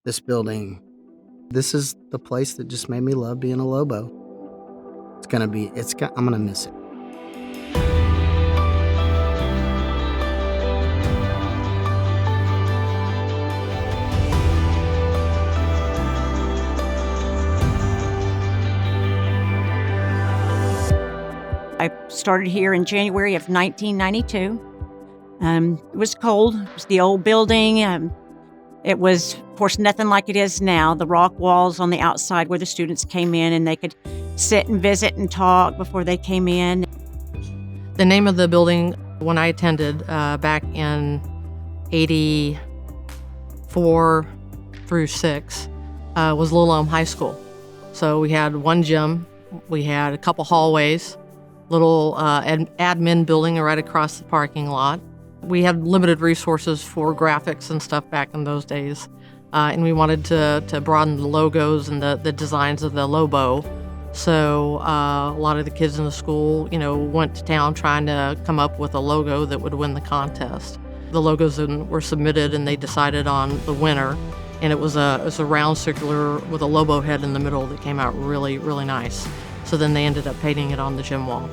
this building. This is the place that just made me love being a Lobo. I'm gonna miss it. I started here in January of 1992. It was cold. It was the old building. It was, of course, nothing like it is now. The rock walls on the outside where the students came in and they could sit and visit and talk before they came in. The name of the building when I attended back in 84 through 6 was Little Elm High School. So we had one gym, we had a couple hallways, little admin building right across the parking lot. We had limited resources for graphics and stuff back in those days, and we wanted to broaden the logos and the designs of the Lobo. So a lot of the kids in the school, went to town trying to come up with a logo that would win the contest. The logos were submitted, and they decided on the winner, and it was a round circular with a Lobo head in the middle that came out really, really nice. So then they ended up painting it on the gym wall.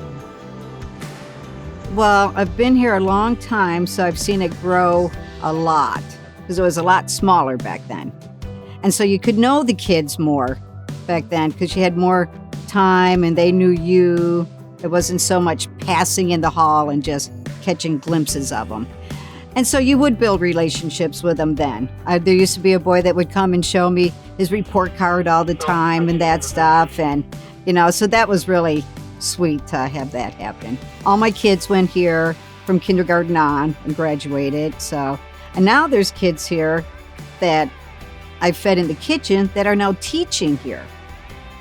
Well, I've been here a long time, so I've seen it grow a lot because it was a lot smaller back then. And so you could know the kids more back then because you had more time and they knew you. It wasn't so much passing in the hall and just catching glimpses of them. And so you would build relationships with them then. There used to be a boy that would come and show me his report card all the time and that stuff. And so that was really sweet to have that happen. All my kids went here from kindergarten on and graduated. And now there's kids here that I fed in the kitchen that are now teaching here.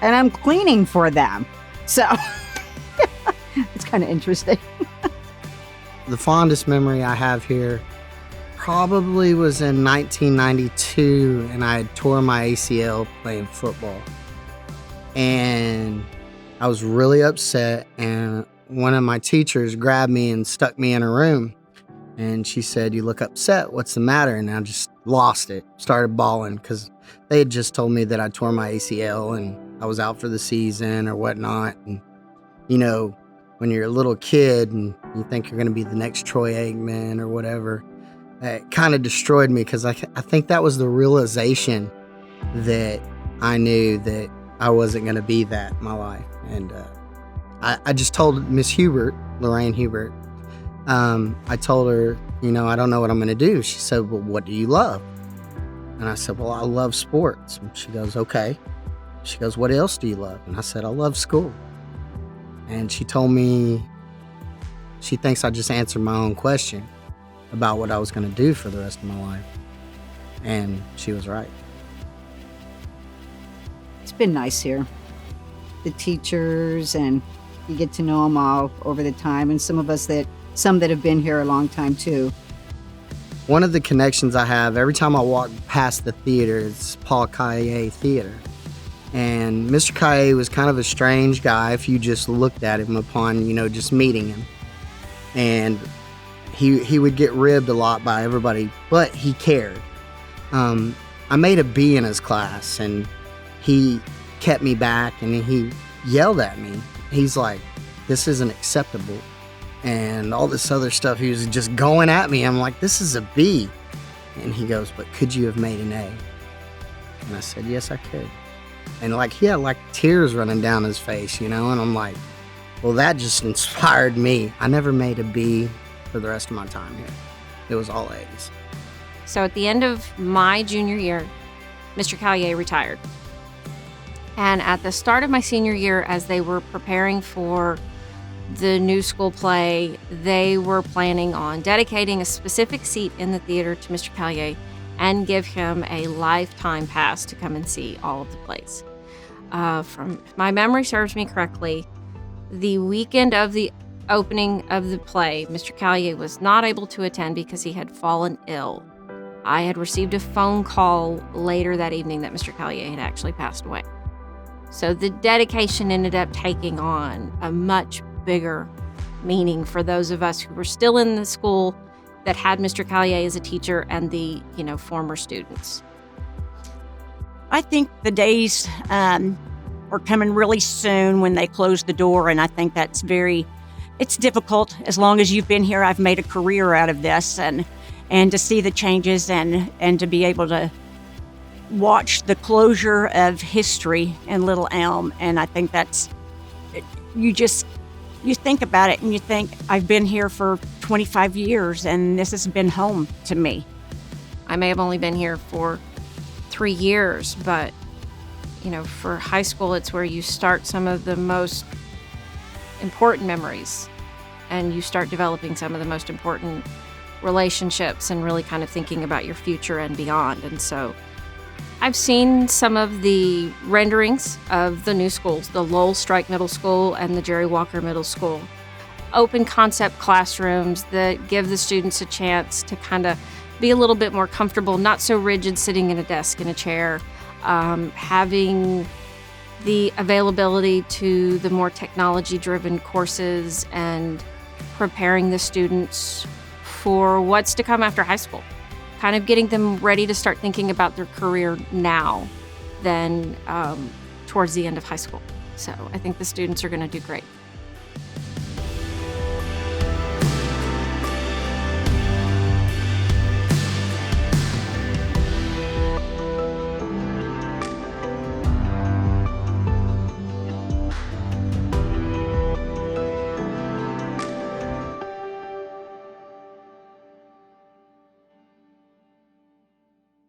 And I'm cleaning for them. So it's kind of interesting. The fondest memory I have here probably was in 1992, and I had tore my ACL playing football. And I was really upset, and one of my teachers grabbed me and stuck me in a room. And she said, "You look upset. What's the matter?" And I just lost it, started bawling because they had just told me that I tore my ACL and I was out for the season or whatnot. And, when you're a little kid and you think you're going to be the next Troy Aikman or whatever, it kind of destroyed me because I think that was the realization that I knew that I wasn't going to be that in my life. And I just told Miss Hubert, Lorraine Hubert, I told her, I don't know what I'm going to do. She said, "Well, what do you love?" And I said, "Well, I love sports." And she goes, "Okay." She goes, "What else do you love?" And I said, "I love school." And she told me she thinks I just answered my own question about what I was going to do for the rest of my life. And she was right. It's been nice here. The teachers, and you get to know them all over the time. And some that have been here a long time too. One of the connections I have, every time I walk past the theater, it's Paul Caillet Theater. And Mr. Caillet was kind of a strange guy if you just looked at him upon, just meeting him. And he would get ribbed a lot by everybody, but he cared. I made a B in his class, and he kept me back, and he yelled at me. He's like, "This isn't acceptable." And all this other stuff, he was just going at me. I'm like, "This is a B." And he goes, "But could you have made an A?" And I said, "Yes, I could." And he had tears running down his face, and I'm like, well, that just inspired me. I never made a B for the rest of my time here. It was all A's. So at the end of my junior year, Mr. Caillet retired. And at the start of my senior year, as they were preparing for the new school play, they were planning on dedicating a specific seat in the theater to Mr. Caillet and give him a lifetime pass to come and see all of the plays. From if my memory serves me correctly, the weekend of the opening of the play, Mr. Caillet was not able to attend because he had fallen ill. I had received a phone call later that evening that Mr. Caillet had actually passed away. So the dedication ended up taking on a much bigger meaning for those of us who were still in the school that had Mr. Caillet as a teacher and the, former students. I think the days are coming really soon when they close the door, and I think that's it's difficult. As long as you've been here, I've made a career out of this, and to see the changes and to be able to watch the closure of history in Little Elm, and I think you think about it and you think, I've been here for 25 years and this has been home to me. I may have only been here for 3 years, but for high school, it's where you start some of the most important memories, and you start developing some of the most important relationships and really kind of thinking about your future and beyond. And so I've seen some of the renderings of the new schools, the Lowell Strike Middle School and the Jerry Walker Middle School. Open concept classrooms that give the students a chance to kind of be a little bit more comfortable, not so rigid sitting in a desk in a chair, having the availability to the more technology-driven courses and preparing the students for what's to come after high school. Kind of getting them ready to start thinking about their career now than towards the end of high school. So I think the students are going to do great.